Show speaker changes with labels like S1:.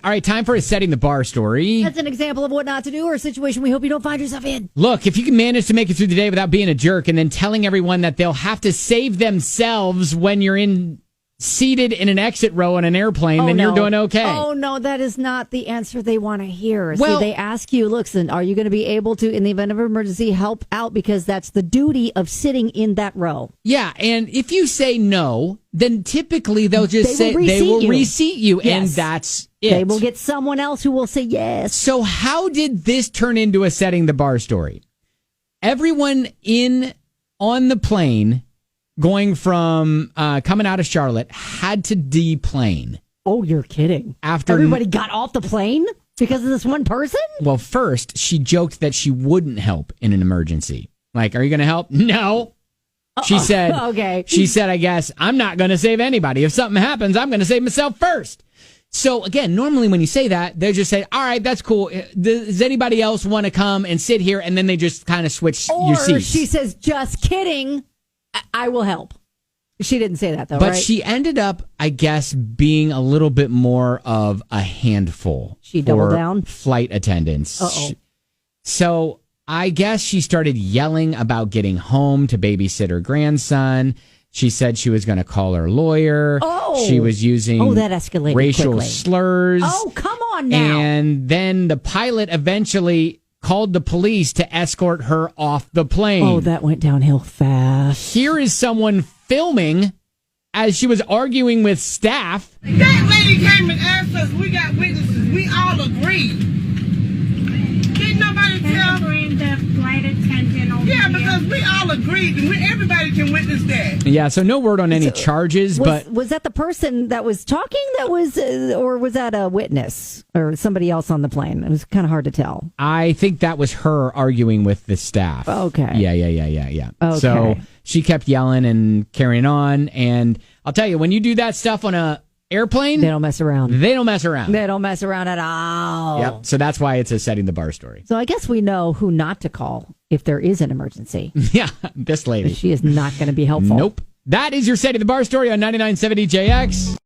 S1: All right, time for a setting the bar story.
S2: That's an example of what not to do or a situation we hope you don't find yourself in.
S1: Look, if you can manage to make it through the day without being a jerk and then telling everyone that they'll have to save themselves when you're seated in an exit row on an airplane, then you're doing okay.
S2: Oh, no, that is not the answer they want to hear.
S1: Well,
S2: See, they ask you, listen, are you going to be able to, in the event of an emergency, help out? Because that's the duty of sitting in that row.
S1: Yeah, and if you say no, then typically they'll just they will reseat you,
S2: yes.
S1: And that's it.
S2: They will get someone else who will say yes.
S1: So how did this turn into a setting the bar story? Everyone on the plane going from coming out of Charlotte had to deplane.
S2: Oh, you're kidding.
S1: After
S2: everybody got off the plane because of this one person?
S1: Well, first, she joked that she wouldn't help in an emergency. Like, are you going to help? No. She said,
S2: okay.
S1: She said, I guess I'm not going to save anybody. If something happens, I'm going to save myself first. So, again, normally when you say that, they just say, all right, that's cool. Does anybody else want to come and sit here? And then they just kind of switch your seats.
S2: Or she says, just kidding. I will help. She didn't say that, though,
S1: but
S2: right?
S1: She ended up, I guess, being a little bit more of a handful.
S2: She doubled down?
S1: Flight attendants.
S2: Uh-oh.
S1: So I guess she started yelling about getting home to babysit her grandson. She said she was going to call her lawyer.
S2: Oh.
S1: She was using
S2: that escalated
S1: racial
S2: quickly.
S1: slurs.
S2: Oh, come on now.
S1: And then the pilot eventually called the police to escort her off the plane.
S2: Oh, that went downhill fast.
S1: Here is someone filming as she was arguing with staff.
S3: That lady came and asked us, we got witnesses, we all agreed. Didn't nobody tell?
S4: Bring the flight attendant over
S3: Yeah,
S4: here.
S3: because we all agreed, and everybody can witness that.
S1: Yeah, so no word on any charges, but...
S2: Was that the person that was talking or was that a witness or somebody else on the plane? It was kind of hard to tell.
S1: I think that was her arguing with the staff.
S2: Okay.
S1: Yeah.
S2: Okay.
S1: So she kept yelling and carrying on, and I'll tell you, when you do that stuff on a airplane...
S2: They don't mess around.
S1: They don't mess around.
S2: They don't mess around at all.
S1: Yep, so that's why it's a setting the bar story.
S2: So I guess we know who not to call if there is an emergency.
S1: Yeah, this lady.
S2: She is not going to be helpful.
S1: Nope. That is your setting the bar story on 99.7 DJX.